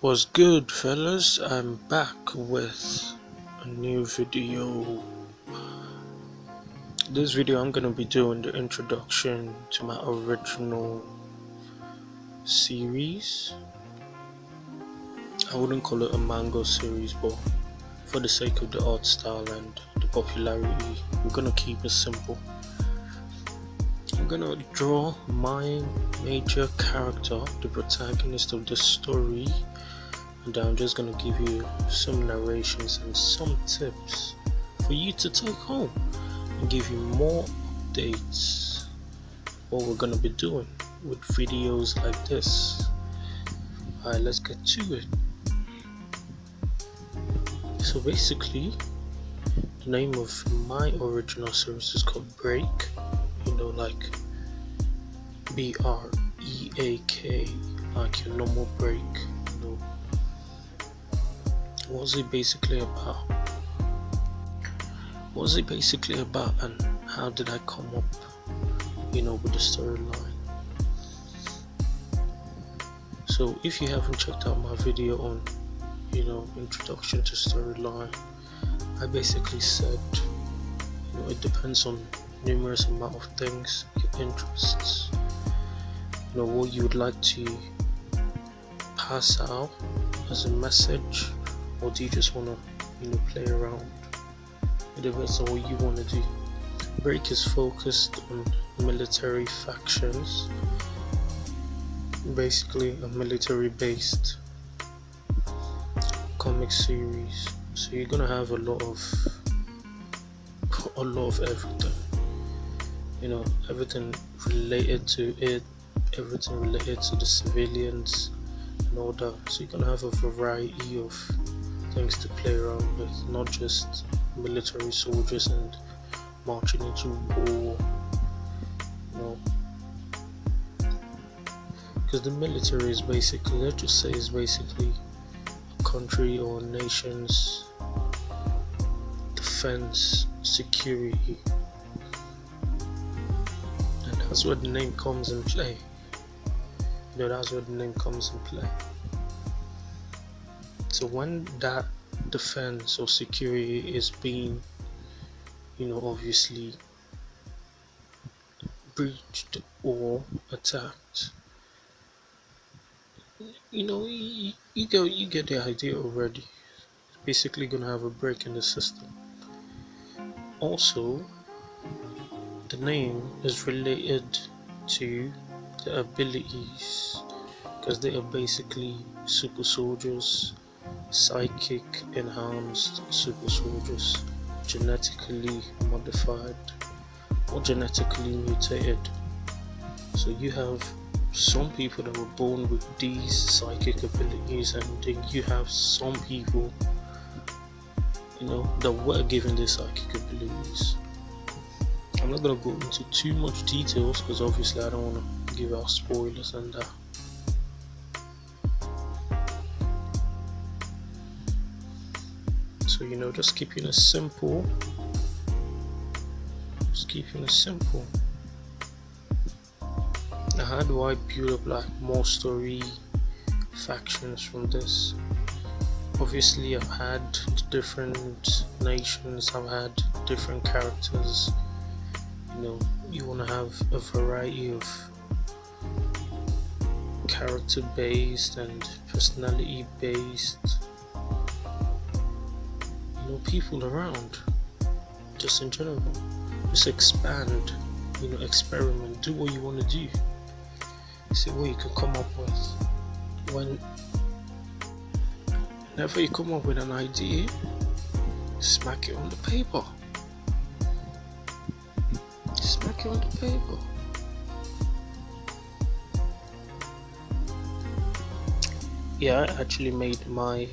What's good, fellas? I'm back with a new video. This video, I'm gonna be doing the introduction to my original series. I wouldn't call it a manga series, but for the sake of the art style and the popularity, we're gonna keep it simple. I'm gonna draw my major character, the protagonist of the story, and I'm just gonna give you some narrations and some tips for you to take home and give you more updates what we're gonna be doing with videos like this. Alright, let's get to it. So basically, the name of my original series is called Break, like BREAK, like your normal break. What's it basically about? And how did I come up with the storyline? So if you haven't checked out my video on introduction to storyline, I basically said it depends on numerous amount of things, your interests, what you would like to pass out as a message, or do you just want to play around? It depends on what you want to do. Break is focused on military factions, basically a military based comic series, so you're gonna have a lot of everything, everything related to it, everything related to the civilians and all that. So you're gonna have a variety of things to play around with, not just military soldiers and marching into war, because the military is basically, let's just say, is basically a country or a nation's defense, security, and that's where the name comes in play. So when that defense or security is being obviously breached or attacked, you get the idea already. It's basically gonna have a break in the system. Also, the name is related to the abilities, because they are basically super soldiers, psychic enhanced super soldiers, genetically modified or genetically mutated. So you have some people that were born with these psychic abilities, and then you have some people that were given these psychic abilities. I'm not going to go into too much details because obviously I don't want to give out spoilers and that. So just keeping it simple. Now, how do I build up more story factions from this? Obviously, I've had different nations, I've had different characters. You want to have a variety of character based and personality based people around, just in general. Just expand, experiment, do what you want to do, see what you can come up with. Whenever you come up with an idea, smack it on the paper. Yeah, I actually made my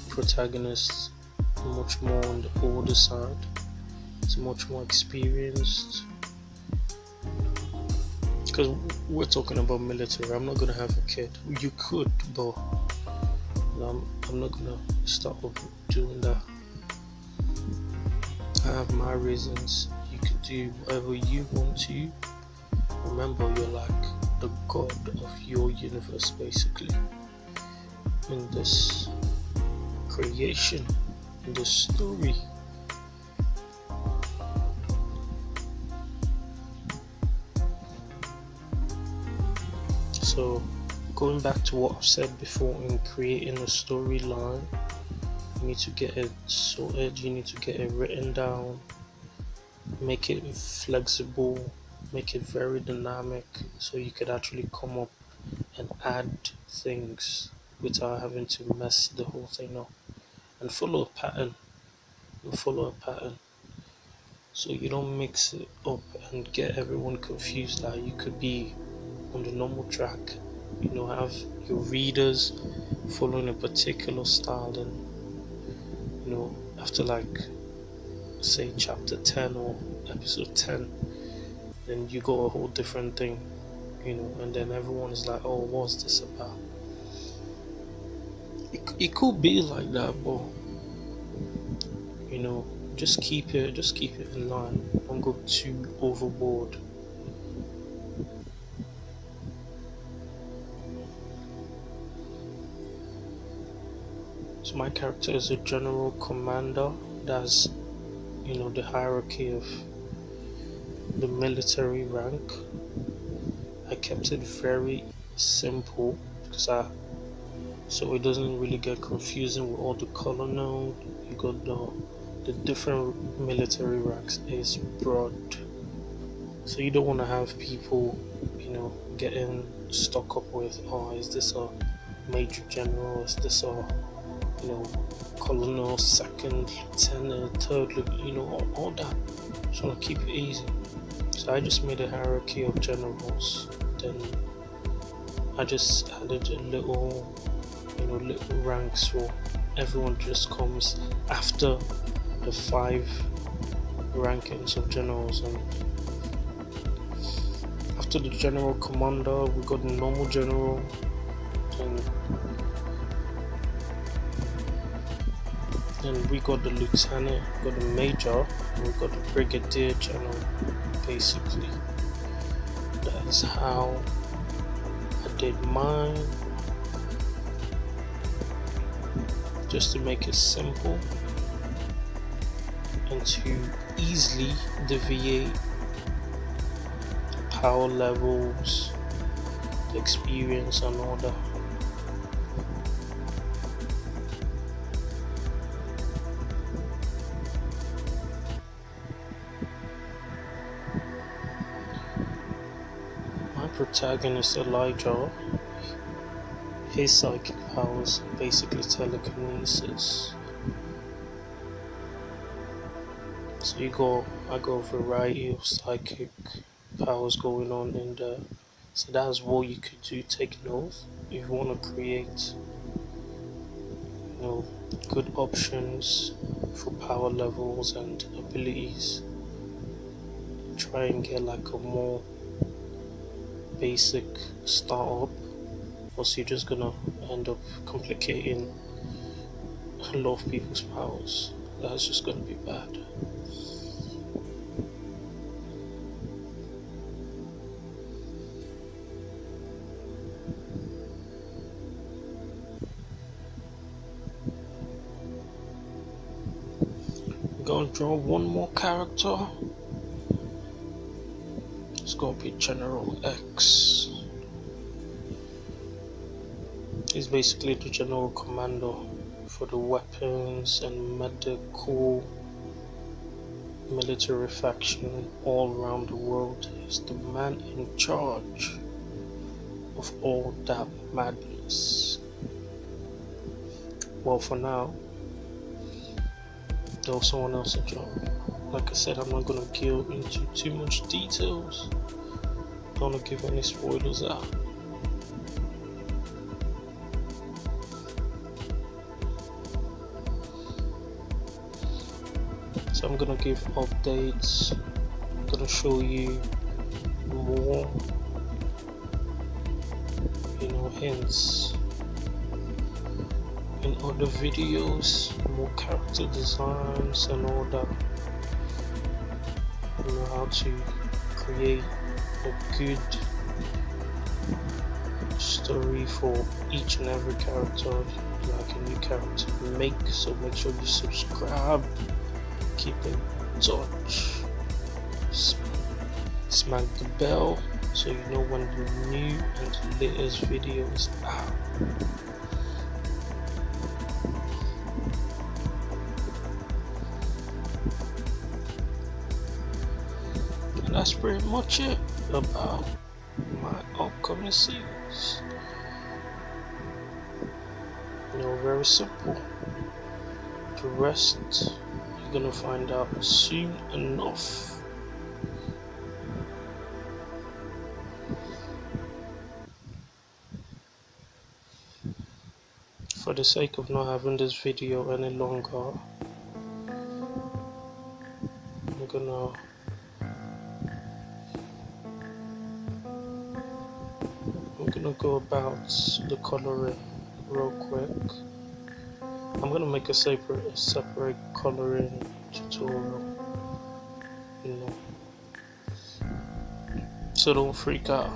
protagonist much more on the older side. It's much more experienced, because we're talking about military. I'm not gonna have a kid. You could, but I'm not gonna start doing that. I have my reasons. You can do whatever you want to. Remember, you're like the god of your universe, basically. in this creation, in this story. So going back to what I've said before, in creating a storyline, you need to get it sorted, you need to get it written down, make it flexible, make it very dynamic, so you could actually come up and add things without having to mess the whole thing up, and follow a pattern. You follow a pattern so you don't mix it up and get everyone confused. That you could be on the normal track, have your readers following a particular style, and after, like, say chapter 10 or episode 10, then you go a whole different thing, and then everyone is like, oh, what's this about? It could be like that, but just keep it in line. Don't go too overboard. So my character is a general commander. That's the hierarchy of the military rank. I kept it very simple so it doesn't really get confusing with all the colonel. You got the different military ranks is broad, so you don't want to have people getting stuck up with, oh, is this a major general, is this a colonel, second lieutenant, third, all that. Just want to keep it easy. So I just made a hierarchy of generals. Then I just added a little ranks, so everyone just comes after the 5 rankings of generals. And after the general commander, we got the normal general, and we got the lieutenant, we got the major, and we got the brigadier general. Basically, that is how I did mine, just to make it simple and to easily deviate power levels, the experience, and all that. My protagonist Elijah, his psychic powers basically telekinesis. So I got a variety of psychic powers going on in there. So that's what you could do. Take note if you want to create, good options for power levels and abilities. Try and get like a more basic startup, or so you're just gonna end up complicating a lot of people's powers. That's just gonna be bad. I'm gonna draw one more character. It's gonna be General X. He's basically the general commander for the weapons and medical military faction all around the world. He's the man in charge of all that madness. Well, for now, there was someone else in charge. Like I said, I'm not gonna go into too much details. Don't wanna give any spoilers out. So I'm gonna give updates. I'm gonna show you more, hints in other videos, more character designs and all that. How to create a good story for each and every character, like a new character to make. So make sure you subscribe, keep in touch, smack the bell so you know when the new and latest video is out. And that's pretty much it about my upcoming series. Very simple. The rest you're gonna find out soon enough. For the sake of not having this video any longer, I'm gonna go about the coloring real quick. I'm gonna make a separate coloring tutorial, so don't freak out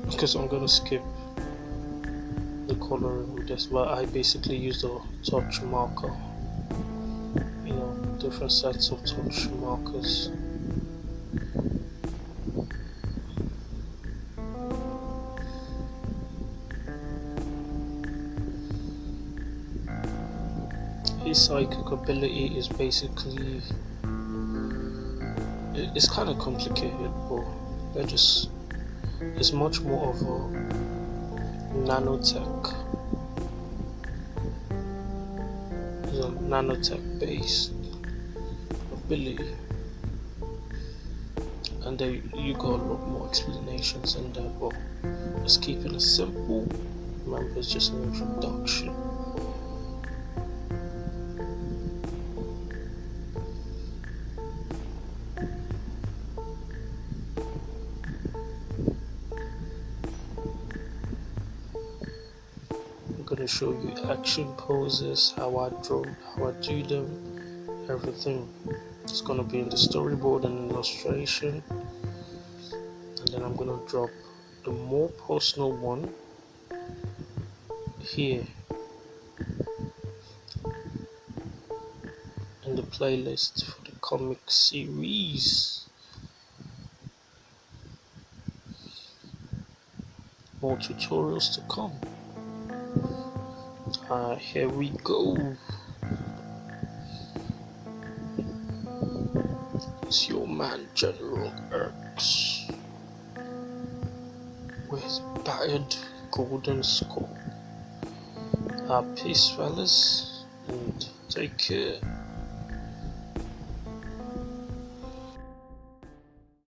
because I'm gonna skip the coloring with this, but I basically use a touch marker, different sets of touch markers. His psychic ability is basically, it's kind of complicated, but it's much more of a nanotech. It's a nanotech based ability, and then you got a lot more explanations in there, but just keeping it simple. Remember, it's just an introduction. I'm gonna show you action poses, how I do them, everything. It's gonna be in the storyboard and illustration, and then I'm gonna drop the more personal one here in the playlist for the comic series. More tutorials to come. Here we go. It's your man General X with his battered golden skull. Peace fellas, and take care.